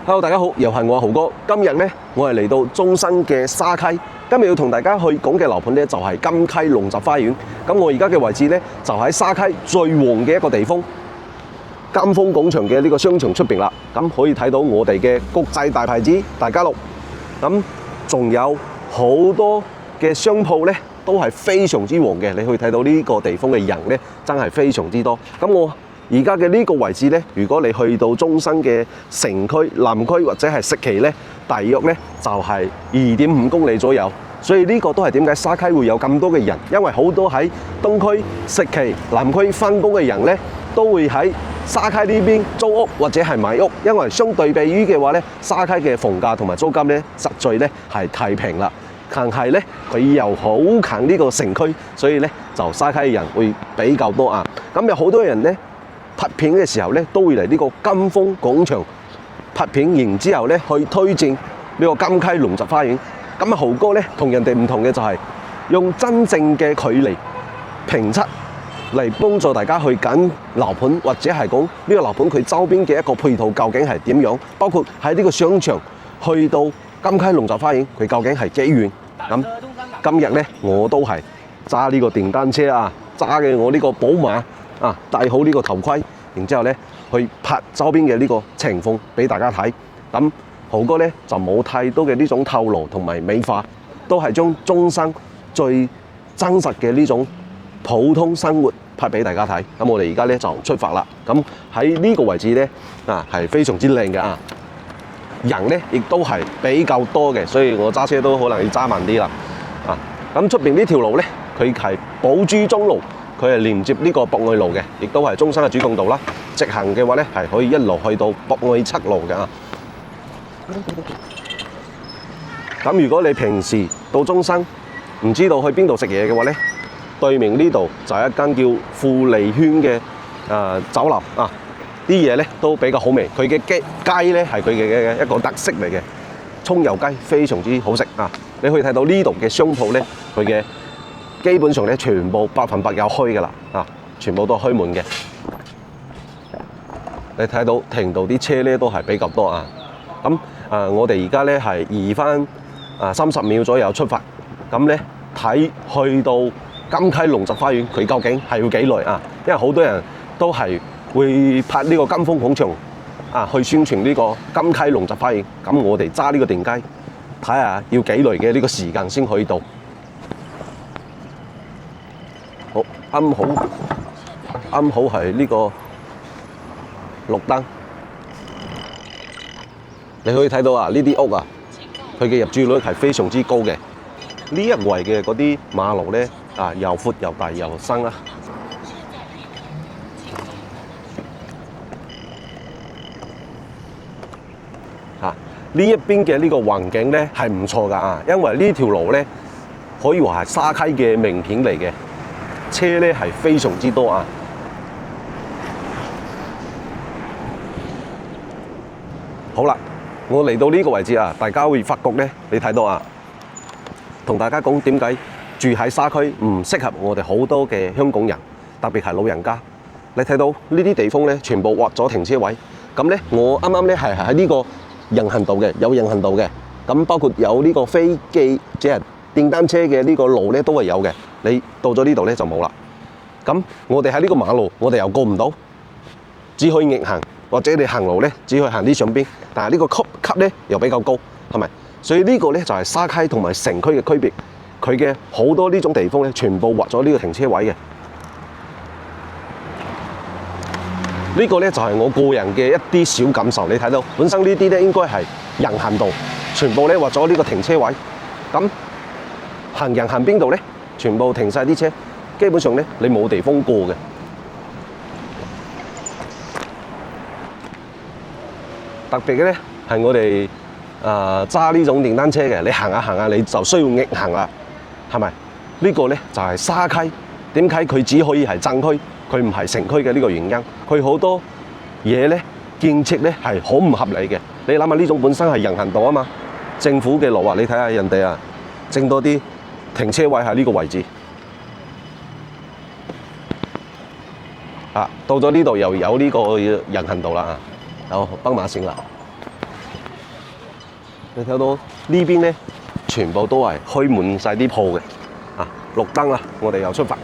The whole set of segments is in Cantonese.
Hello， 大家好，又係我豪哥。今日呢，我係嚟到中山嘅沙溪。今日要同大家去講嘅樓盤呢，就係金溪龍澤花園。咁我而家嘅位置呢，就喺沙溪最旺嘅一個地方，金豐廣場嘅呢個商場出邊啦。咁可以睇到我哋嘅國際大牌子大家樂。咁仲有好多嘅商鋪呢，都係非常之旺嘅。你可以睇到呢個地方嘅人呢，真係非常之多。咁我而家嘅呢個位置呢，如果你去到中山嘅城區、南區或者係石岐呢，大約呢就係2.5公里左右。所以呢個都係點解沙溪會有咁多嘅人，因為好多喺東區、石岐、南區翻工嘅人呢，都會喺沙溪呢邊租屋或者係買屋。因為相對比於嘅話呢，沙溪嘅房價同埋租金呢，實在呢係太平啦。但係呢，佢又好近呢個城區，所以呢就沙溪嘅人會比較多啊。咁有好多人呢，拍片嘅時候咧，都會嚟呢個金豐廣場拍片，然之後咧去推薦呢個金溪龍澤花園。咁啊，豪哥咧同人哋唔同嘅就係用真正嘅距離評測嚟幫助大家去揀樓盤，或者係講呢個樓盤佢周邊嘅一個配套究竟係點樣，包括喺呢個商場去到金溪龍澤花園，佢究竟係幾遠。咁今日咧我都係揸呢個電單車啊，揸嘅我呢個寶馬。戴好呢個頭盔，然之後咧去拍周邊嘅呢個情況俾大家睇。咁豪哥咧就冇太多嘅呢種透露同埋美化，都係將中山最真實嘅呢種普通生活拍俾大家睇。咁我哋而家咧就出發啦。咁喺呢個位置咧係非常之靚嘅啊，人咧亦都係比較多嘅，所以我揸車都可能要揸慢啲啦。咁出邊呢條路咧，佢係寶珠中路。佢係連接呢個博愛路嘅，亦都係中山嘅主幹道啦。直行嘅話咧，係可以一路去到博愛7路嘅啊。咁如果你平時到中山唔知道去邊度食嘢嘅話咧，對面呢度就係一間叫富利軒嘅酒樓啊。啲嘢咧都比較好味，佢嘅雞咧係佢嘅一個特色嚟嘅，葱油雞非常之好食啊。你可以睇到呢度嘅商鋪咧，佢嘅基本上咧，全部100%有開㗎啦，全部都開滿嘅。你睇到停到啲車咧都係比較多啊。咁我哋而家咧係移翻30秒左右出發。咁咧睇去到金溪龍澤花園，佢究竟係要幾耐啊？因為好多人都係會拍呢個金豐廣場去宣傳呢個金溪龍澤花園。咁我哋揸呢個電雞睇下要幾耐嘅呢個時間先可以到。好，啱好係呢個綠燈。你可以睇到啊，呢啲屋啊，佢嘅入住率係非常之高嘅。呢一圍嘅嗰啲馬路咧又闊又大又深啦。呢一邊嘅呢個環境咧係唔錯㗎啊，因為呢條路咧可以話係沙溪嘅名片嚟嘅。車咧係非常之多啊！好啦，我嚟到呢個位置啊，大家會發覺咧，你睇到啊，同大家講點解住喺沙區唔適合我哋好多嘅香港人，特別係老人家。你睇到呢啲地方咧，全部劃咗停車位。咁咧，我啱啱咧係喺呢個人行道嘅，有人行道嘅。咁包括有呢個飛機即係電單車嘅呢個路咧，都係有嘅。你到咗呢度咧就冇啦。咁我哋喺呢個馬路，我哋又過唔到，只可以逆行，或者你行路咧，只可以行啲上邊。但係呢個級咧又比較高，係咪？所以呢個咧就係沙溪同埋城區嘅區別。佢嘅好多呢種地方咧，全部劃咗呢個停車位嘅。呢個咧就係我個人嘅一啲小感受。你睇到本身呢啲咧應該係人行道，全部咧劃咗呢個停車位。咁行人行邊度咧？全部停晒啲車，基本上咧你冇地方過嘅。特別嘅咧係我哋揸呢種電單車嘅，你行下行下你就需要逆行啦，係咪？呢個咧就係沙溪點解佢只可以係鎮區，佢唔係城區嘅呢個原因。佢好多嘢咧建設咧係好唔合理嘅。你諗下呢種本身係人行道啊嘛，政府嘅路啊，你睇下人哋啊整多啲停車位喺呢個位置。到咗呢度又有呢個人行道啦，有斑馬線啦。你睇到呢邊咧，全部都係開滿晒啲鋪嘅。啊，綠燈啦，我哋又出發。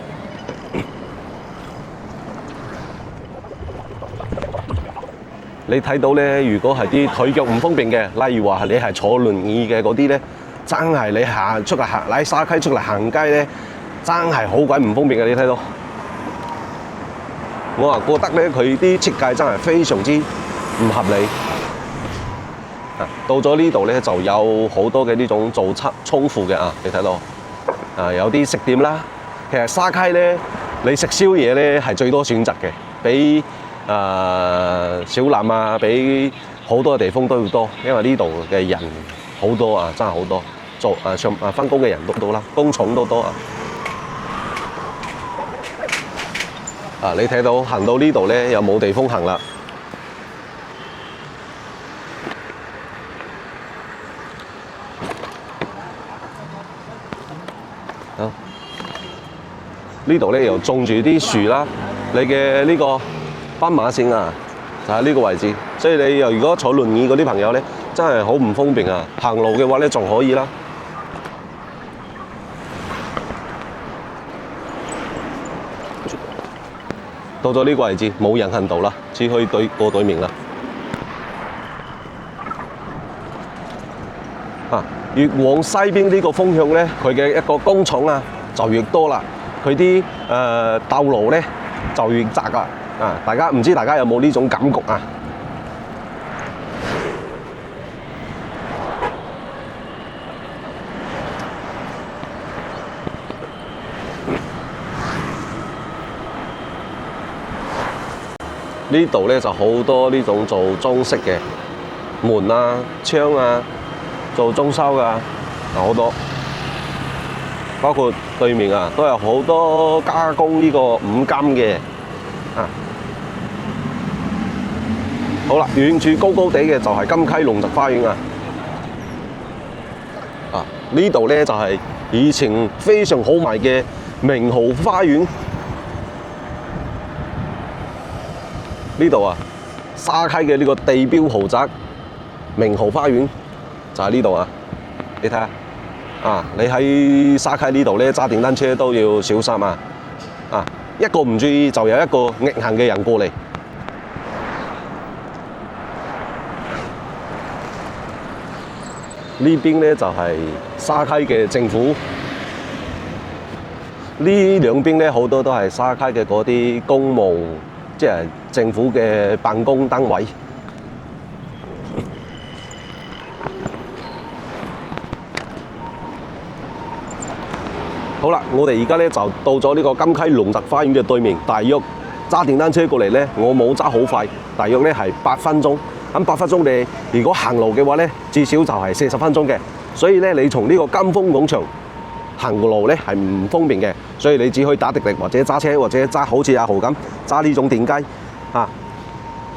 你睇到咧，如果係啲腿腳唔方便嘅，例如話你係坐輪椅嘅嗰啲咧，真係你出嚟行喺沙溪出嚟行街咧，真係好鬼唔方便嘅。你睇到，我覺得咧佢啲設計真係非常之唔合理。到咗呢度咧，就有好多嘅呢種做倉庫嘅啊，你睇到有啲食店啦。其實沙溪咧，你食宵夜咧係最多選擇嘅，比小欖啊，比好多嘅地方都要多，因為呢度嘅人好多啊，真係好多，返工嘅人都多啦，工廠都多啊。你睇到行到呢度咧，又冇地方行啦。呢度咧又種住啲樹啦，你嘅呢個斑馬線啊，就喺呢個位置，所以你又如果坐輪椅嗰啲朋友咧，真係好唔方便啊！行路嘅話咧，仲可以啦。到咗呢個位置冇人行道啦，只可以過對面啦。越往西邊呢個方向咧，佢嘅一個工廠啊就越多啦，佢啲道路咧就越窄啦。大家唔知大家有冇呢種感覺啊？呢度咧就好多呢種做裝飾嘅門啊、窗啊，做裝修㗎，好多。包括對面啊，都有好多加工呢個五金嘅啊。好啦，遠處高高地嘅就係金溪龍澤花園啊。呢度咧就係以前非常好賣嘅明豪花園。呢度啊，沙溪嘅呢個地標豪宅明豪花園就喺呢度啊！你睇下你喺沙溪呢度咧揸電單車都要小心啊！一個唔注意就有一個逆行嘅人過嚟。呢邊咧就係沙溪嘅政府，呢兩邊咧好多都係沙溪嘅嗰啲公務，即係政府嘅辦公單位。好啦，我哋而家咧就到咗呢個金溪龍澤花園嘅對面，大約揸電單車過嚟咧，我冇揸好快，大約咧係8分鐘。咁8分鐘你如果行路嘅話咧，至少就係40分鐘嘅。所以咧，你從呢個金峰廣場行路咧係唔方便嘅，所以你只可以打滴滴或者揸車或者揸好似阿豪咁揸呢種電雞啊。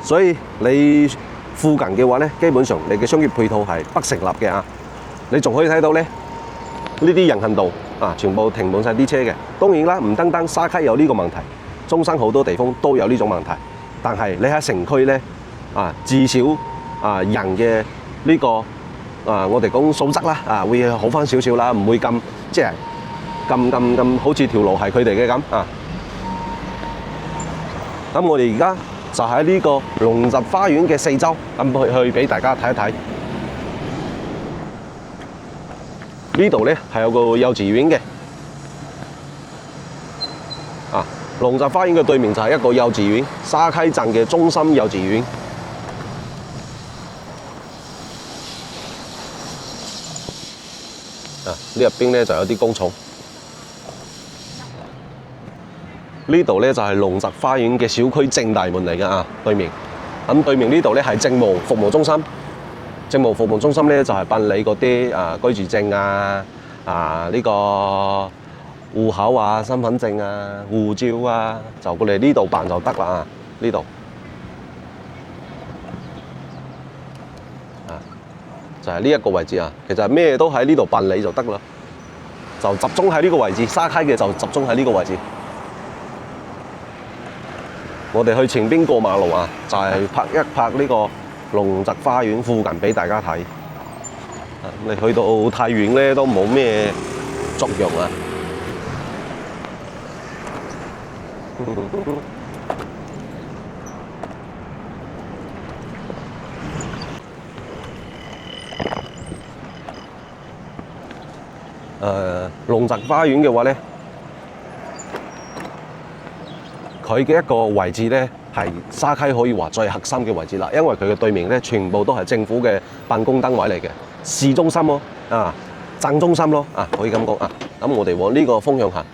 所以你附近嘅話咧，基本上你嘅商業配套係不成立嘅啊。你仲可以睇到咧呢啲人行道全部停滿晒啲車嘅。當然啦，唔單單沙溪有呢個問題，中山好多地方都有呢種問題。但係你喺城區咧至少人嘅呢個我哋講素質啦會好翻少少啦，唔會咁即係咁好似條路係佢哋嘅咁啊。咁我哋而家就喺呢個龍澤花園嘅四周咁去俾大家睇一睇。呢度咧係有個幼稚園嘅龍澤花園嘅對面就係一個幼稚園，沙溪鎮嘅中心幼稚園。呢入邊咧就有啲工廠。呢度咧就係龍澤花園嘅小區正大門嚟嘅對面。咁對面呢度咧係政務服務中心。政務服務中心咧就係辦理嗰啲居住證呢個戶口身份證護照就過嚟呢度辦就得啦。呢度就係呢一個位置其實咩都喺呢度辦理就得啦，就集中喺呢個位置。沙溪嘅就集中喺呢個位置。我哋去前邊過馬路就係拍一拍呢個龍澤花園附近俾大家睇。你去到太遠咧都冇咩作用啊。龍澤花園嘅話咧，佢嘅一個位置咧係沙溪可以話最核心嘅位置啦，因為佢嘅對面咧全部都係政府嘅辦公單位嚟嘅，市中心咯，正中心咯，可以咁講啊。咁我哋往呢個方向行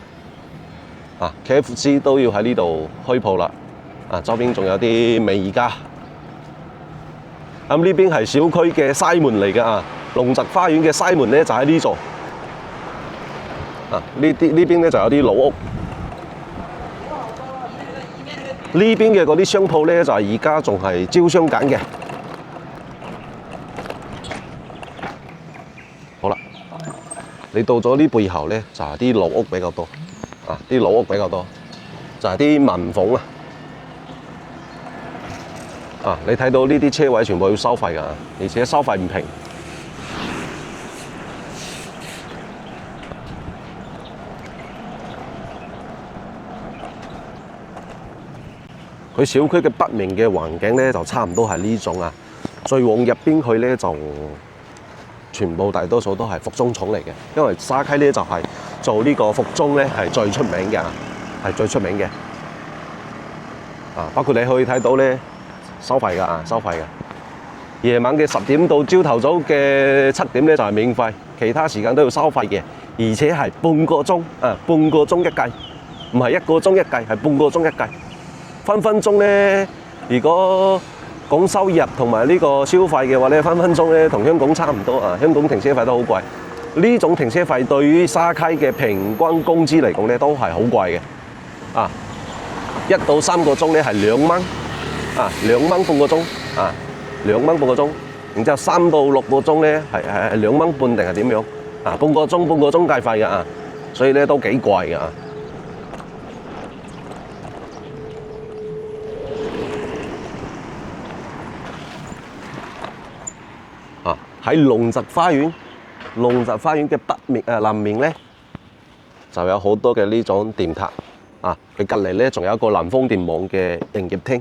，KFC 都要喺呢度開鋪啦，周邊仲有啲美宜家。咁呢邊係小區嘅西門嚟嘅龍澤花園嘅西門咧就喺呢座。呢邊咧就有啲老屋，呢邊嘅嗰啲商鋪咧就係而家仲係招商緊嘅。好啦，你到咗呢背後咧就係啲老屋比較多，啲老屋比較多，就係啲民房你睇到呢啲車位全部要收費㗎，而且收費唔平。佢小區嘅北面嘅環境咧就差唔多係呢種再往入邊去咧就全部大多數都係服裝廠嚟嘅，因為沙溪咧就係做呢個服裝咧係最出名嘅，係最出名嘅。包括你可以睇到咧收費㗎，收費嘅。夜晚嘅10點到朝頭早嘅7點咧就係免費，其他時間都要收費嘅，而且係半個鐘一計，唔係1個鐘一計，係半個鐘一計。分分鐘咧，如果講收入同埋呢個消費嘅話咧，分分鐘咧同香港差唔多香港停車費都好貴。呢種停車費對於沙溪嘅平均工資嚟講咧，都係好貴嘅。1到3個鐘咧係2蚊，2蚊半個鐘，2蚊半個鐘。然之後3到6個鐘咧係2蚊半定係點樣？半個鐘計費嘅所以咧都幾貴嘅喺龍澤花園嘅北面南面咧，就有好多嘅呢種電塔佢隔離咧仲有一個南方電網嘅營業廳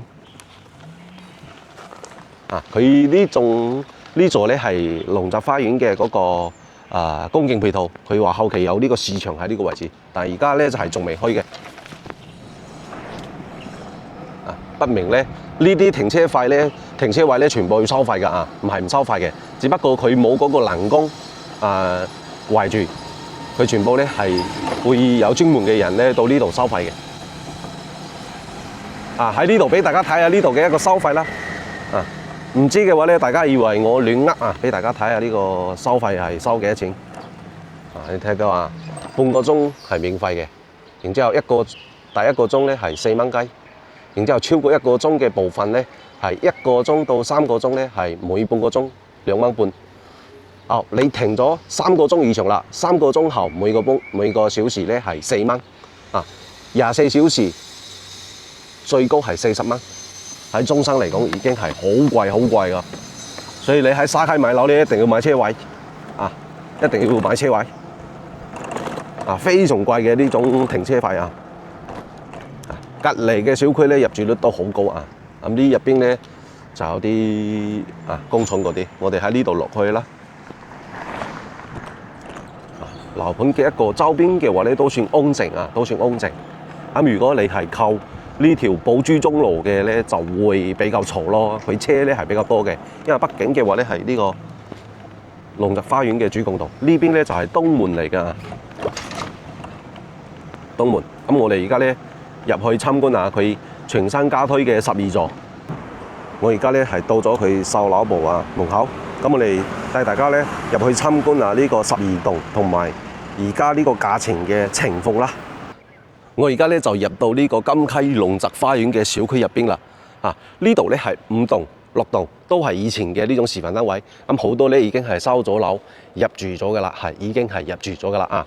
佢呢座咧係龍澤花園嘅嗰個公共配套，佢話後期有呢個市場喺呢個位置，但係而家咧就係仲未開嘅。北面咧呢啲停車位咧全部要收費㗎唔係唔收費嘅，只不過佢冇嗰個欄杆圍住，佢全部咧係會有專門嘅人咧到呢度收費嘅。喺呢度俾大家睇下呢度嘅一個收費啦。唔知嘅話咧，大家以為我亂俾大家睇下呢個收費係收幾多錢？你睇到半個鐘係免費嘅，然之後第一個鐘咧係4蚊雞。然之後超過1個鐘嘅部分咧，係1個鐘到3個鐘咧，係每半個鐘2蚊半。你停咗3個鐘以上啦，3個鐘後每個小時咧係4蚊。24小時最高係40蚊。喺中山嚟講已經係好貴㗎，所以你喺沙溪買樓咧一定要買車位，一定要買車位。非常貴嘅呢種停車費隔離嘅小區咧入住率都好高咁呢入邊咧就有啲工廠嗰啲，我哋喺呢度落去啦。樓盤嘅一個周邊嘅話咧都算安靜咁如果你係靠呢條寶珠中路嘅咧，就會比較嘈咯。佢車咧係比較多嘅，因為畢竟嘅話咧係呢個龍澤花園嘅主幹道，呢邊咧就係東門嚟㗎。東門咁我哋而家咧入去參觀下佢全新加推嘅12座。我而家咧係到咗佢售樓部門口，咁我哋帶大家咧入去參觀下呢個12棟同埋而家呢個價錢嘅情況啦。我而家咧就入到呢個金溪龍澤花園嘅小區入邊啦。呢度咧係5棟6棟都係以前嘅呢種示範單位，咁好多咧已經係收咗樓入住咗噶啦，已經係入住咗噶啦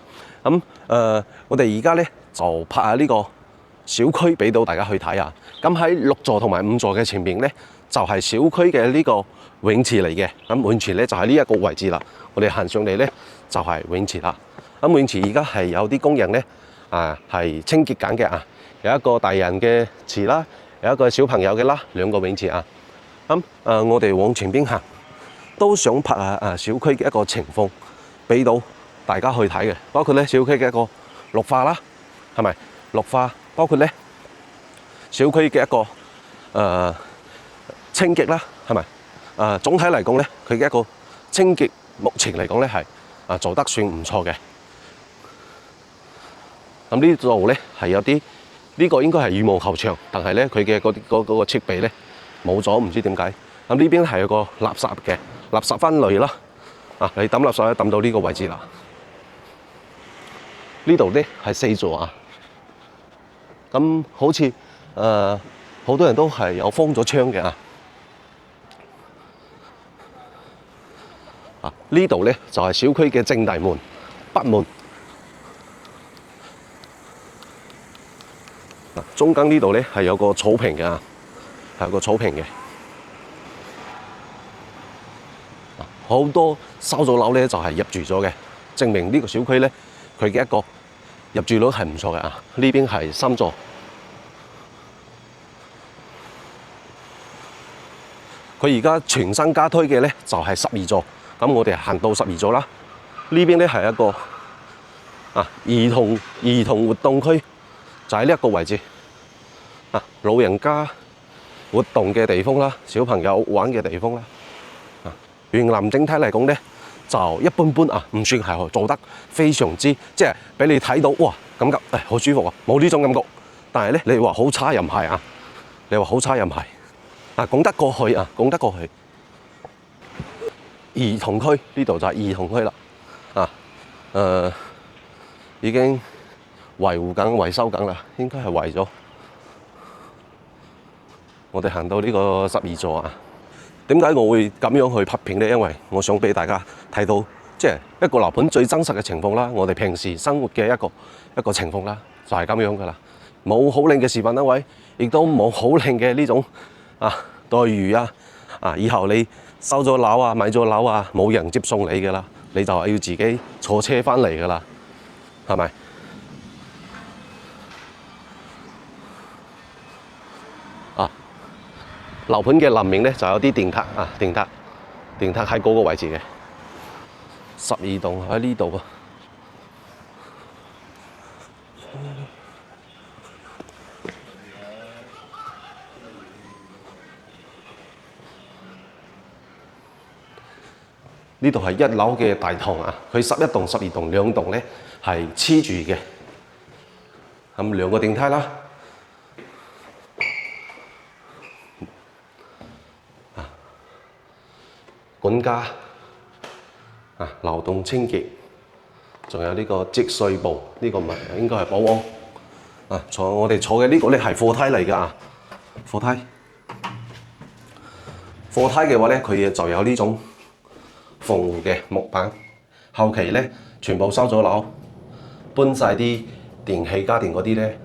我哋而家咧就拍下呢個小區俾到大家去睇下。咁喺6座同埋5座嘅前面咧，就係小區嘅呢個泳池嚟嘅。咁泳池咧就喺呢一個位置啦。我哋行上嚟咧就係泳池啦。咁泳池而家係有啲工人咧係清潔緊嘅啊。有一個大人嘅池啦，有一個小朋友嘅啦，兩個泳池啊。咁我哋往前邊行，都想拍下小區嘅一個情況，俾到大家去睇嘅。包括咧小區嘅一個綠化啦，係咪綠化？包括咧小區嘅一個清潔啦，係咪？總體嚟講咧，佢嘅一個清潔目前嚟講咧係做得算唔錯嘅。咁呢度咧係有啲呢個應該係羽毛球場，但係咧佢嘅嗰個設備咧冇咗，唔知點解。咁呢邊係有個垃圾嘅垃圾分類啦。你抌垃圾咧抌到呢個位置啦。呢度咧係4座啊。咁好似好多人都係有封咗窗嘅啊。呢度咧就係小區嘅正大門北門。中間呢度咧係有個草坪嘅，係有個草坪嘅。好多收咗樓咧就係入住咗嘅，證明呢個小區咧佢嘅一個入住率係唔錯嘅啊。呢邊係3座，佢而家全新加推嘅咧就係12座。咁我哋行到12座啦。呢邊咧係一個兒童活動區，就喺呢一個位置。老人家活動嘅地方啦，小朋友玩嘅地方啦。園林整體嚟講咧，就一般般啊，唔算係做得非常之即係俾你睇到哇感覺好舒服啊，冇呢種感覺。但係咧，你話好差又唔係啊，你話好差又唔係講得過去啊，講得過去。兒童區呢度就係兒童區啦，已經維護緊、維修緊啦，應該係維咗。我哋行到呢個12座啊，點解我會咁樣去拍片呢？因為我想俾大家睇到，即係一個樓盤最真實嘅情況啦。我哋平時生活嘅一個情況啦，就係咁樣噶啦。冇好靚嘅示範單位，亦都冇好靚嘅呢種待遇啊！以後你收咗樓啊、買咗樓啊，冇人接送你噶啦，你就係要自己坐車翻嚟噶啦，係咪？樓盤嘅臨面咧就有啲電塔啊，電塔喺嗰個位置嘅，12棟喺呢度啊。呢度係1樓嘅大堂啊，佢11棟、12棟兩棟咧係黐住嘅，咁2個電梯啦。管家流動清潔，仲有呢個積水部，呢個應該係保安我哋坐嘅呢個咧係貨梯嚟㗎啊，貨梯嘅話咧，佢就有呢種防護嘅木板。後期咧全部收咗樓，搬晒啲電器家電嗰啲咧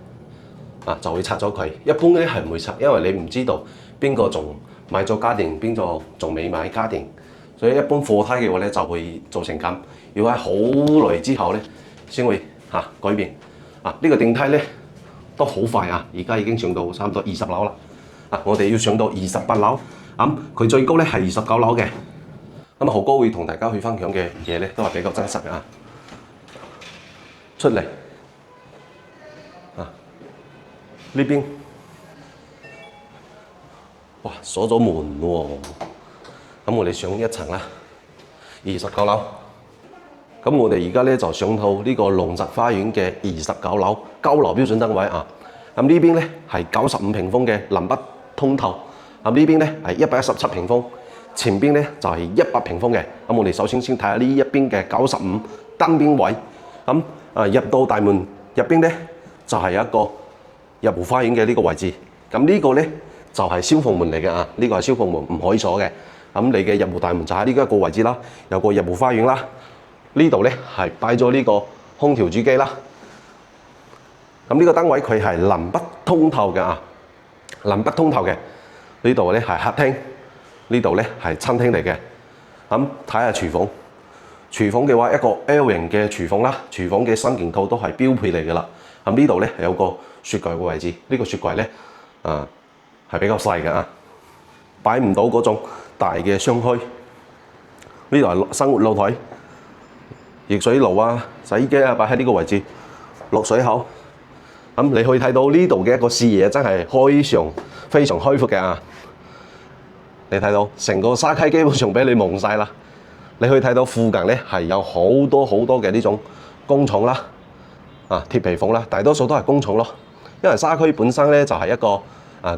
就會拆咗佢。一般咧係唔會拆，因為你唔知道邊個仲買咗家電，邊個仲未買家電。所以一般貨梯嘅話咧就會做成咁，要喺好耐之後咧先會改變。呢個電梯咧都好快啊！而家已經上到差唔多20樓啦。我哋要上到28樓，佢最高咧係29樓嘅。咁豪哥會同大家去分享嘅嘢咧都係比較真實嘅。出嚟呢邊，哇鎖咗門喎。咁我哋上一層啦，29樓。咁我哋而家咧就上到呢個龍澤花園嘅29樓9樓標準單位啊。咁呢邊咧係95平方嘅南北通透。咁呢邊咧係117平方，前邊咧就係100平方嘅。咁我哋首先先睇下呢一邊嘅95單邊位。咁入到大門入邊咧就係一個入戶花園嘅呢個位置。咁呢個咧就係消防門嚟嘅啊。呢個係消防門，唔可以鎖嘅。咁你嘅入戶大門就喺呢一個位置啦，有個入戶花園啦。呢度咧係擺咗呢個空調主機啦。咁呢個單位佢係南北通透嘅啊，南北通透嘅。呢度咧係客廳，呢度咧係餐廳嚟嘅。咁睇下廚房，廚房嘅話一個 L 型嘅廚房啦，廚房嘅三件套都係標配嚟㗎啦。咁呢度咧有個雪櫃嘅位置，呢個雪櫃咧係比較細嘅啊，擺唔到嗰種大嘅雙開。呢度係生活露台，熱水爐啊、洗衣機啊擺喺呢個位置，落水口。咁你可以睇到呢度嘅一個視野真係非常開闊嘅啊！你睇到成個沙溪基本上俾你望晒啦。你可以睇到附近咧係有好多嘅呢種工廠啦，鐵皮房啦，大多數都係工廠咯。因為沙區本身咧就係一個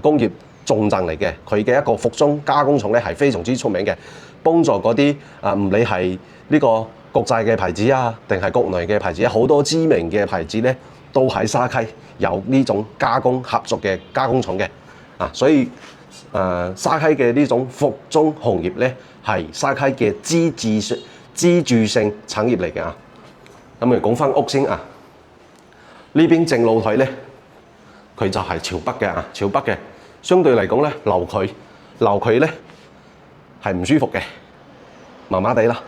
工業重鎮嚟嘅，佢嘅一個服裝加工廠咧係非常之出名嘅，幫助嗰啲唔理係呢個國際嘅牌子啊，定係國內嘅牌子，好多知名嘅牌子咧都喺沙溪有呢種加工合作嘅加工廠嘅所以沙溪嘅呢種服裝行業咧係沙溪嘅支柱性產業嚟嘅啊。咁我哋講翻屋先啊，呢邊正露台咧，佢就係朝北嘅啊，朝北嘅，相對嚟講咧樓距咧係唔舒服嘅，麻麻地啦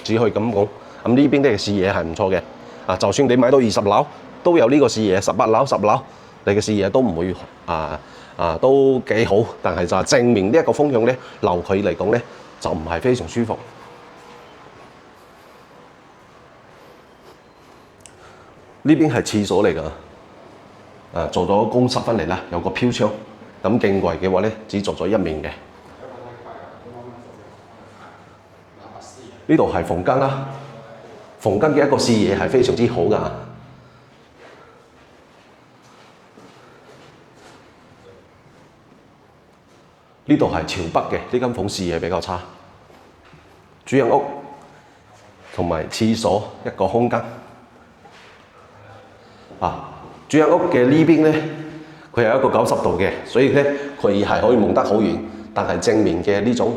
只可以咁講。咁呢邊嘅視野係唔錯嘅就算你買到20樓都有呢個視野，18樓、10樓你嘅視野都唔會都幾好，但係就係正面呢一個方向咧，樓距嚟講咧就唔係非常舒服。呢邊係廁所嚟㗎，做咗公室分離啦，有個飄窗。咁鏡櫃嘅話咧，只做咗一面嘅。呢度係房間啦，房間嘅一個視野係非常之好㗎。呢度係朝北嘅，呢間房視野比較差。主人屋同埋廁所一個空間。主人屋嘅呢邊咧，佢有一個90度嘅，所以咧佢係可以望得好遠。但係正面嘅呢種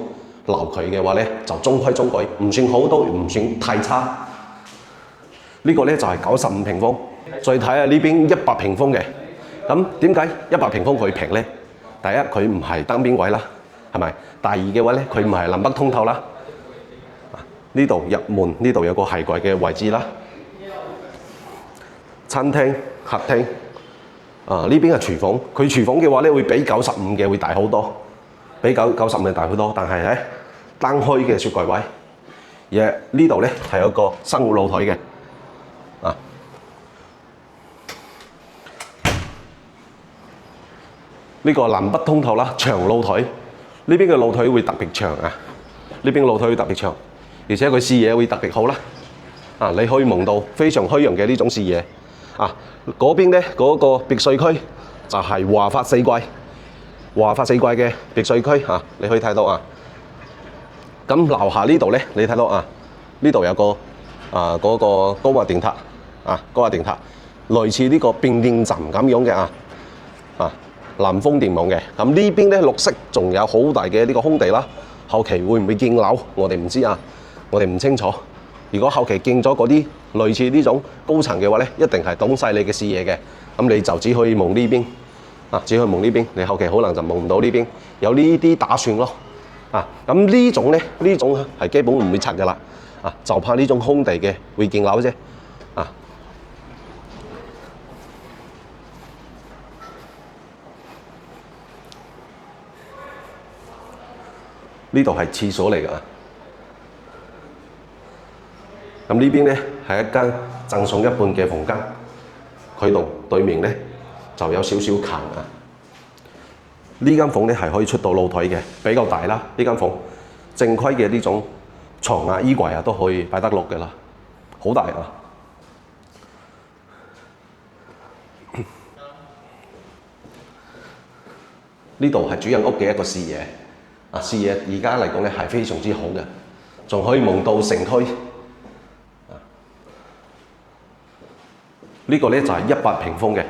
樓距嘅話咧，就中規中矩，唔算好都唔算太差。呢個咧就係95平方。再睇下呢邊100平方嘅，咁點解100平方佢平咧？第一，佢唔係單邊位啦，係咪？第二嘅話咧，佢唔係南北通透啦。呢度入門，呢度有個鞋櫃嘅位置啦。餐廳、客廳，呢邊係廚房。佢廚房嘅話咧，會比95嘅會大好多，比95嘅大好多。但係咧，單開嘅雪櫃位，而呢度咧係有個生活露台嘅，呢個南北通透啦，長露台。呢邊嘅露台會特別長啊，呢邊露台會特別長，而且佢視野會特別好啦。你可以望到非常開揚嘅呢種視野。嗰邊咧嗰個別墅區就係華發四季嘅別墅區你可以睇到咁樓下呢度咧，你睇到呢度有個嗰個高壓電塔高壓電塔，類似呢個變電站咁樣嘅南風電網嘅。咁呢邊咧綠色仲有好大嘅呢個空地啦。後期會唔會建樓，我哋唔知我哋唔清楚。如果後期建咗嗰啲類似呢種高層嘅話咧，一定係擋晒你嘅視野嘅。咁你就只可以望呢邊只可以望呢邊，你後期可能就望唔到呢邊。有呢啲打算咯咁呢種咧，呢種係基本唔會拆㗎啦就怕呢種空地嘅會建樓啫呢度係廁所嚟㗎。咁呢邊咧係一間贈送一半嘅房間，佢同對面咧就有少少近呢間房咧係可以出到露台嘅，比較大啦。呢間房正規嘅呢種床衣櫃都可以擺得落嘅啦，好大呢度係主人屋嘅一個視野視野而家嚟講咧係非常之好嘅，仲可以望到城區。呢個咧就係100平方嘅。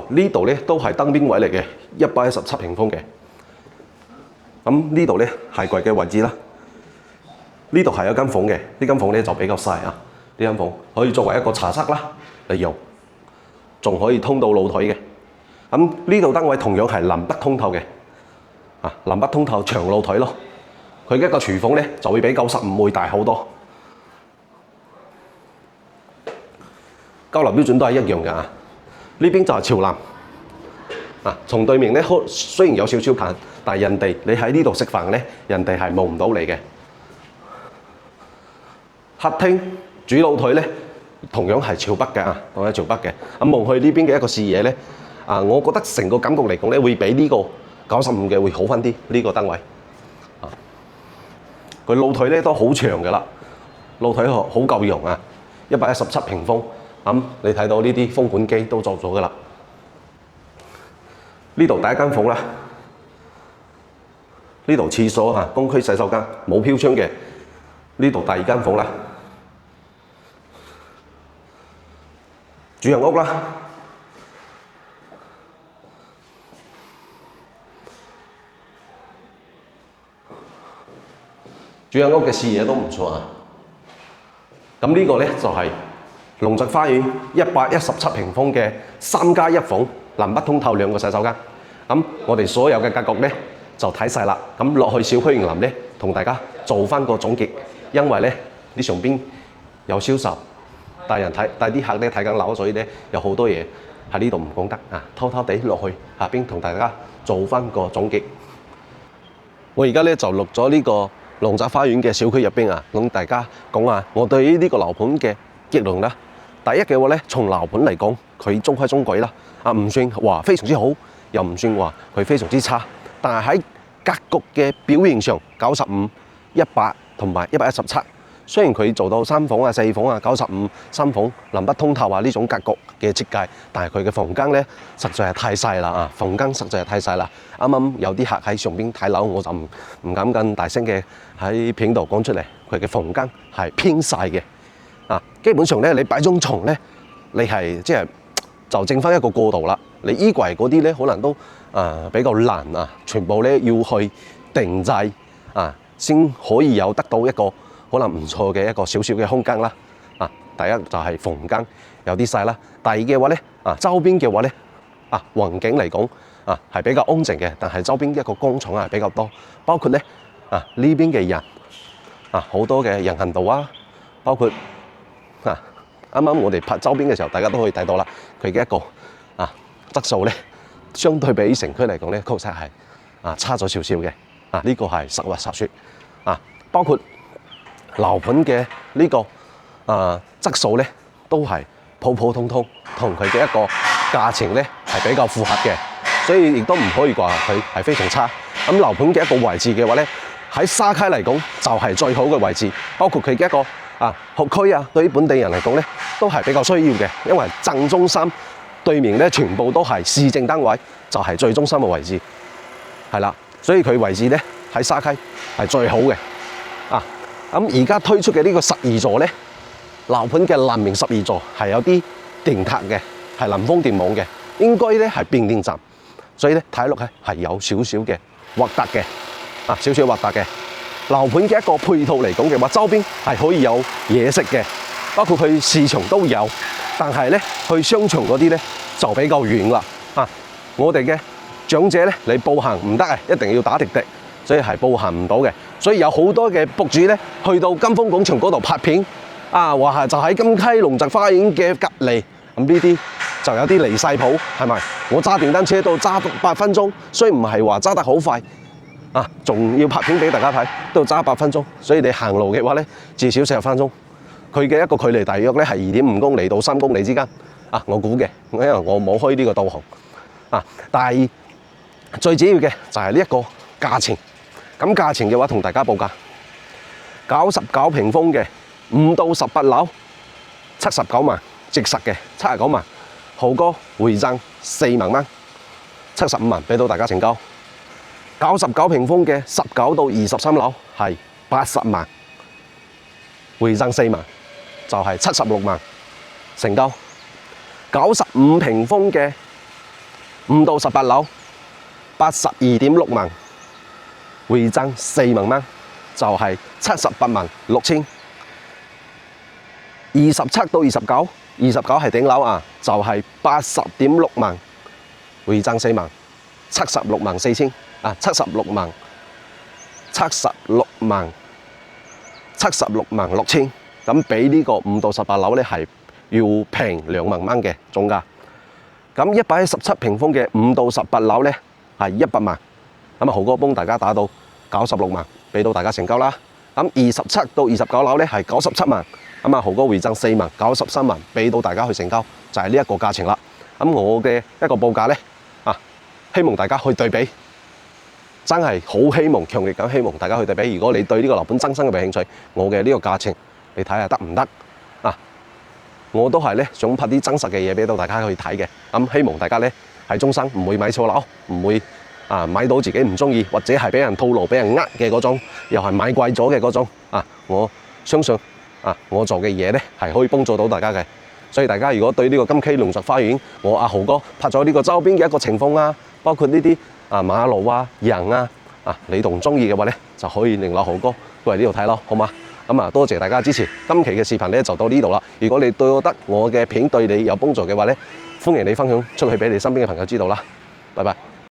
呢度咧都係燈邊位嚟嘅，117平方嘅。咁呢度咧鞋櫃嘅位置啦。呢度係有間房嘅，呢間房咧就比較細呢間房可以作為一個茶室啦嚟用，仲可以通到露台嘅。咁呢度燈位同樣係南北通透嘅。南北通透長露台咯。佢嘅一個廚房咧就會比95會大好多。交流標準都係一樣嘅啊。呢邊就係朝南。從對面咧，雖然有少少近，但係人哋你喺呢度食飯咧，人哋係望唔到你嘅。客廳主露台咧，同樣係朝北嘅啊，同樣係朝北嘅。咁望去呢邊嘅一個視野咧，我覺得成個感覺嚟講咧，會比呢個95嘅會好翻啲。呢個單位佢露台咧都好長㗎啦，露台好夠用啊，117平方。你睇到呢啲風管機都做咗㗎啦。呢度第一間房啦，呢度廁所公區洗手間冇飄窗嘅。呢度第二間房啦，主人屋啦。主人屋嘅視野都唔錯啊。咁呢個咧就係龍澤花園117平方嘅3+1房，南北通透2個洗手間。咁我哋所有嘅格局咧就睇晒啦。咁落去小區園林咧，同大家做翻個總結。因為咧呢上邊有銷售，帶啲客咧睇緊樓，所以咧有好多嘢喺呢度唔講得啊，偷偷地落去下邊同大家做翻個總結。我而家咧就錄咗呢個龍澤花園嘅小區入邊啊，咁大家講下我對於呢個樓盤嘅結論啦。第一嘅話咧，從樓盤嚟講，佢中規中矩啦，唔算話非常之好，又唔算話佢非常之差。但係喺格局嘅表現上，95、100同埋117，雖然佢做到3房4房95、3房南北通透呢種格局嘅設計，但係佢嘅房間咧實在係太細啦啊！房間實在係太細啦。啱啱有啲客喺上邊睇樓，我就唔敢咁大聲嘅喺片度講出嚟。佢嘅房間係偏細嘅基本上咧你擺張床咧，你係即係就剩翻一個過渡啦。你衣櫃嗰啲咧可能都比較難啊，全部咧要去定製先可以有得到一個可能唔錯嘅一個少少嘅空間啦。第一就係房間有啲細啦。第二嘅話咧周邊嘅話咧環境嚟講係比較安靜嘅，但係周邊一個工廠係比較多，包括咧呢邊嘅人好多嘅人行道包括啱啱我哋拍周邊嘅時候，大家都可以睇到啦，佢嘅一個質素咧，相對比城區嚟講咧，確實係差咗少少嘅。呢個係實話實說包括樓盤嘅呢個質素咧，都係普普通通，同佢嘅一個價錢咧係比較符合嘅，所以亦都唔可以話佢係非常差。咁樓盤嘅一個位置嘅話咧，喺沙溪嚟講就係最好嘅位置，包括佢嘅一個學區對於本地人嚟講咧都係比較需要嘅，因為正中心對面咧全部都係市政單位，就係最中心嘅位置，係啦，所以佢位置咧喺沙溪係最好嘅。咁而家推出嘅呢個12座咧，樓盤嘅南面12座係有啲電塔嘅，係南風電網嘅，應該咧係變電站，所以咧睇落咧係有少少嘅核突嘅，少少核突嘅。樓盤嘅一個配套嚟講嘅話，周邊係可以有嘢食嘅，包括去市場都有，但係咧去商場嗰啲咧就比較遠啦。我哋嘅長者咧你步行唔得一定要打滴滴，所以係步行唔到嘅。所以有好多嘅博主咧去到金峰廣場嗰度拍片，話係就喺金溪龍澤花園嘅隔離，咁呢啲就有啲離晒譜，係咪？我揸電單車都揸8分鐘，雖然唔係話揸得好快，仲要拍片俾大家睇，都揸8分鐘。所以你行路嘅話咧，至少40分鐘。佢嘅一個距離大約咧係2.5公里到3公里之間。我估嘅，因為我冇開呢個導航。但係最主要嘅就係呢一個價錢。咁價錢嘅話，同大家報價，99平方嘅5到18樓，79萬，直實嘅79萬，豪哥回贈4萬蚊，75萬俾到大家成交。99平方嘅19到23樓係80萬，回贈4萬，就係76萬成交。95平方嘅5到18樓82.6萬。回贈4萬蚊，就係78萬6千。27到29係頂樓就係80.6萬，回贈4萬，76萬4千。76萬6千，咁比呢個5到18樓咧係要平2萬蚊嘅總價。咁117平方嘅5到18樓咧係100萬，咁豪哥幫大家打到96萬，俾到大家成交啦。咁27到29樓咧係97萬，咁豪哥回贈4萬，93萬，俾到大家去成交，就係呢一個價錢啦。咁我嘅一個報價咧希望大家去對比，真係好希望，強烈咁希望大家去對比。如果你對呢個樓盤真心嘅有興趣，我嘅呢個價錢你睇下得唔得？我都係咧想拍啲真實嘅嘢俾到大家去睇嘅。咁希望大家咧喺終生唔會買錯樓，唔會買到自己唔中意，或者係俾人套路、俾人嘅嗰種，又係買貴咗嘅嗰種。我相信我做嘅嘢咧係可以幫助到大家嘅。所以大家如果對呢個金溪龍澤花園，我豪哥拍咗呢個周邊嘅一個情況包括呢啲馬路人你同中意嘅話咧，就可以聯絡豪哥過嚟呢度睇咯，好嗎？咁多謝大家支持，今期嘅視頻咧就到呢度啦。如果你覺得我嘅片對你有幫助嘅話咧，歡迎你分享出去俾你身邊嘅朋友知道啦。拜拜。